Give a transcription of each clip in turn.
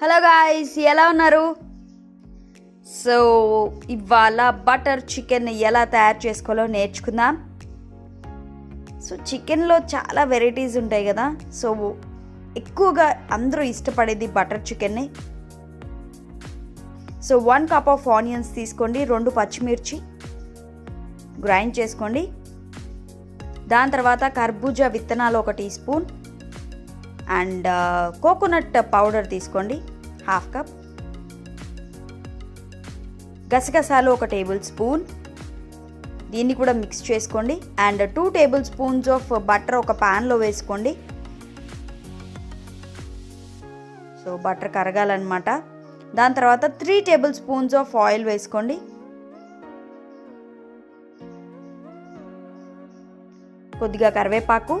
Hello guys, ఎలా ఉన్నారు? So ఇవాళ బటర్ చికెన్ ఎలా తయారు చేసుకోవాలో నేర్చుకుందాం. సో చికెన్లో చాలా వెరైటీస్ ఉంటాయి కదా. సో ఎక్కువగా అందరూ ఇష్టపడేది బటర్ చికెన్ని. సో 1 కప్ ఆఫ్ ఆనియన్స్ తీసుకోండి, 2 పచ్చిమిర్చి గ్రైండ్ చేసుకోండి. దాని తర్వాత కర్బూజా విత్తనాలు 1 teaspoon and coconut powder తీసుకోండి 1/2 కప్. గసగసాలు 1 టేబుల్ స్పూన్, దీన్ని కూడా మిక్స్ చేసుకోండి. And 2 tablespoons of butter ఒక ప్యాన్లో వేసుకోండి. సో బటర్ కరగాలన్నమాట. దాని తర్వాత 3 టేబుల్ స్పూన్స్ ఆఫ్ ఆయిల్ వేసుకోండి. కొద్దిగా కరివేపాకు.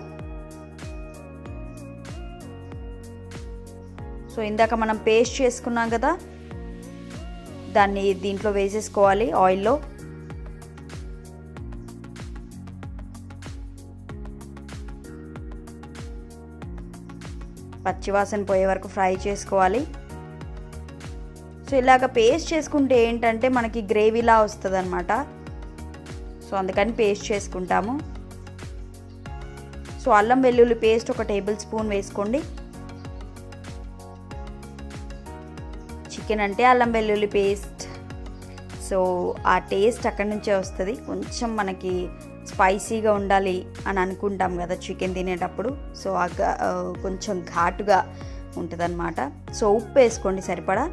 సో ఇందాక మనం పేస్ట్ చేసుకున్నాం కదా, దాన్ని దీంట్లో వేసేసుకోవాలి ఆయిల్లో. పచ్చివాసన పోయే వరకు ఫ్రై చేసుకోవాలి. సో ఇలాగ పేస్ట్ చేసుకుంటే ఏంటంటే మనకి గ్రేవీలా వస్తుంది అనమాట. సో అందుకని పేస్ట్ చేసుకుంటాము. సో అల్లం వెల్లుల్లి పేస్ట్ 1 టేబుల్ స్పూన్ వేసుకోండి. చికెన్ అంటే అల్లం వెల్లుల్లి పేస్ట్, సో ఆ టేస్ట్ అక్కడి నుంచే వస్తుంది. కొంచెం మనకి స్పైసీగా ఉండాలి అని అనుకుంటాం కదా చికెన్ తినేటప్పుడు. సో కొంచెం ఘాటుగా ఉంటుంది అన్నమాట. సో ఉప్పు వేసుకోండి సరిపడా.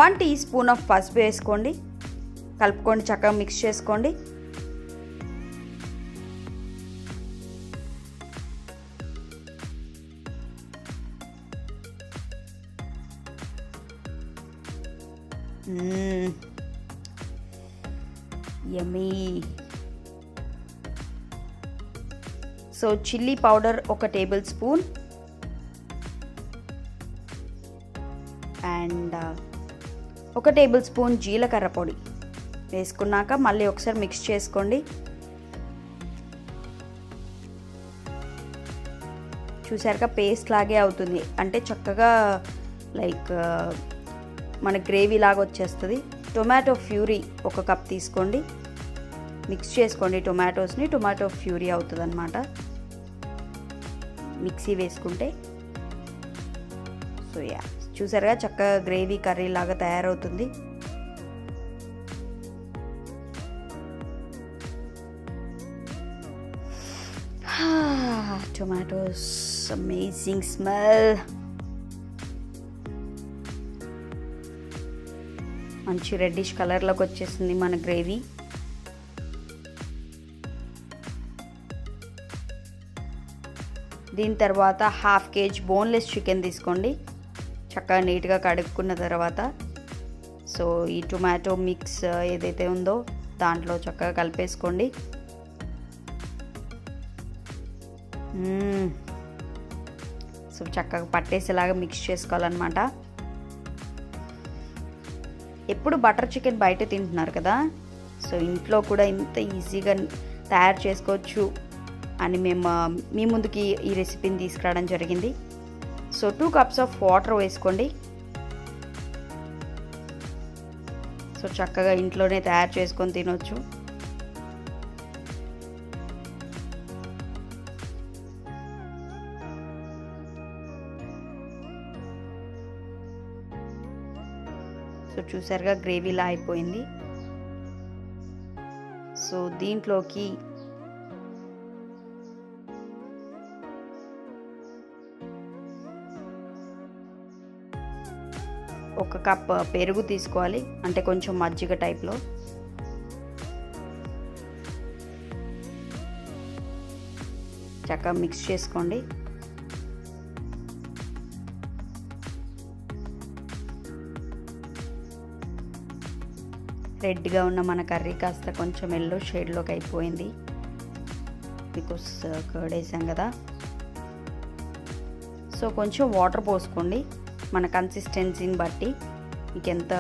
వన్ టీ స్పూన్ ఆఫ్ పసుపు వేసుకోండి. కలుపుకోండి, చక్కగా మిక్స్ చేసుకోండి. Yummy. So chilli powder 1 tablespoon and 1 tablespoon జీలకర్ర పొడి వేసుకున్నాక మళ్ళీ ఒకసారి మిక్స్ చేసుకోండి. చూసారుగా పేస్ట్ లాగే అవుతుంది, అంటే చక్కగా లైక్ మన గ్రేవీ లాగా వచ్చేస్తుంది. టొమాటో ప్యూరీ 1 కప్ తీసుకోండి, మిక్స్ చేసుకోండి టొమాటోస్ని. టొమాటో ప్యూరీ అవుతుంది అన్నమాట మిక్సీ వేసుకుంటే. సో యా, చూసారుగా చక్కగా గ్రేవీ కర్రీ లాగా తయారవుతుంది. Tomatoes, amazing smell. మంచి రెడ్డిష్ కలర్లోకి వచ్చేసింది మన గ్రేవీ. దీని తర్వాత 1/2 kg బోన్లెస్ చికెన్ తీసుకోండి. చక్కగా నీట్గా కడుక్కున్న తర్వాత సో ఈ టొమాటో మిక్స్ ఏదైతే ఉందో దాంట్లో చక్కగా కలిపేసుకోండి. సో చక్కగా పట్టేసేలాగా మిక్స్ చేసుకోవాలన్నమాట. ఎప్పుడు బటర్ చికెన్ బయట తింటున్నారు కదా, సో ఇంట్లో కూడా ఇంత ఈజీగా తయారు చేసుకోవచ్చు అని మేము మీ ముందుకి ఈ రెసిపీని తీసుకురావడం జరిగింది. సో 2 కప్స్ ఆఫ్ వాటర్ వేసుకోండి. సో చక్కగా ఇంట్లోనే తయారు చేసుకొని తినొచ్చు. సో చూసారుగా గ్రేవీలా అయిపోయింది. సో దీంట్లోకి ఒక కప్ పెరుగు తీసుకోవాలి, అంటే కొంచెం మజ్జిగ టైప్లో. చక్కగా మిక్స్ చేసుకోండి. రెడ్గా ఉన్న మన కర్రీ కాస్త కొంచెం ఎల్లో షేడ్లోకి అయిపోయింది, బికాస్ కర్డ్ వేసాం కదా. సో కొంచెం వాటర్ పోసుకోండి మన కన్సిస్టెన్సీని బట్టి. మీకు ఎంత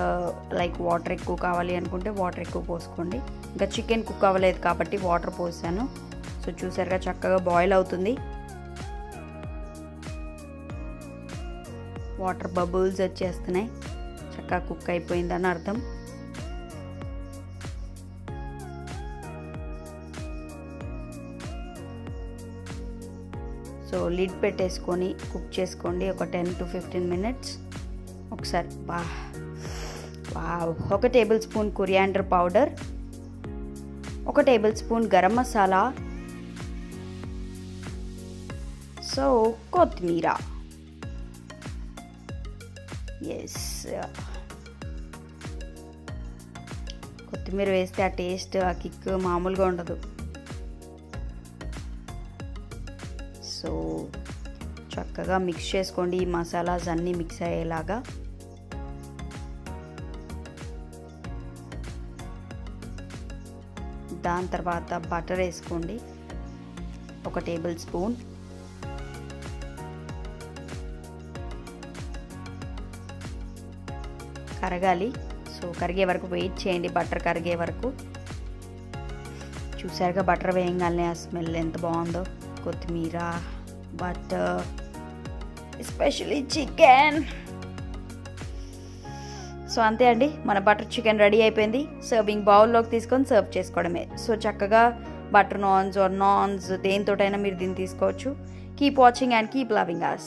లైక్ వాటర్ ఎక్కువ కావాలి అనుకుంటే వాటర్ ఎక్కువ పోసుకోండి. ఇంకా చికెన్ కుక్ అవ్వలేదు కాబట్టి వాటర్ పోసాను. సో చూసారుగా చక్కగా బాయిల్ అవుతుంది. వాటర్ బబుల్స్ వచ్చేస్తున్నాయి, చక్కగా కుక్ అయిపోయిందని అర్థం. సో లిడ్ పెట్టేసుకొని కుక్ చేసుకోండి ఒక 10 to 15 minutes. ఒకసారి ఒక టేబుల్ స్పూన్ కొరియాండర్ పౌడర్, ఒక table spoon garam masala, so కొత్తిమీర. ఎస్, కొత్తిమీర వేస్తే ఆ టేస్ట్, ఆ కిక్ మామూలుగా ఉండదు. సో చక్కగా మిక్స్ చేసుకోండి, ఈ మసాలాస్ అన్నీ మిక్స్ అయ్యేలాగా. దాని తర్వాత బటర్ వేసుకోండి ఒక టేబుల్ స్పూన్. కరగాలి, సో కరిగే వరకు వెయిట్ చేయండి, బటర్ కరిగే వరకు. చూసారుగా బటర్ వేయంగానే ఆ స్మెల్ ఎంత బాగుందో, కొత్తిమీర, బటర్, ఎస్పెషలీ చికెన్. సో అంతే అండి, మన బటర్ చికెన్ రెడీ అయిపోయింది. సర్వింగ్ బౌల్లోకి తీసుకొని సర్వ్ చేసుకోవడమే. సో చక్కగా బటర్ నాన్స్ ఆర్ నాన్స్ దేనితోటైనా మీరు దీన్ని తీసుకోవచ్చు. Keep watching and keep loving us.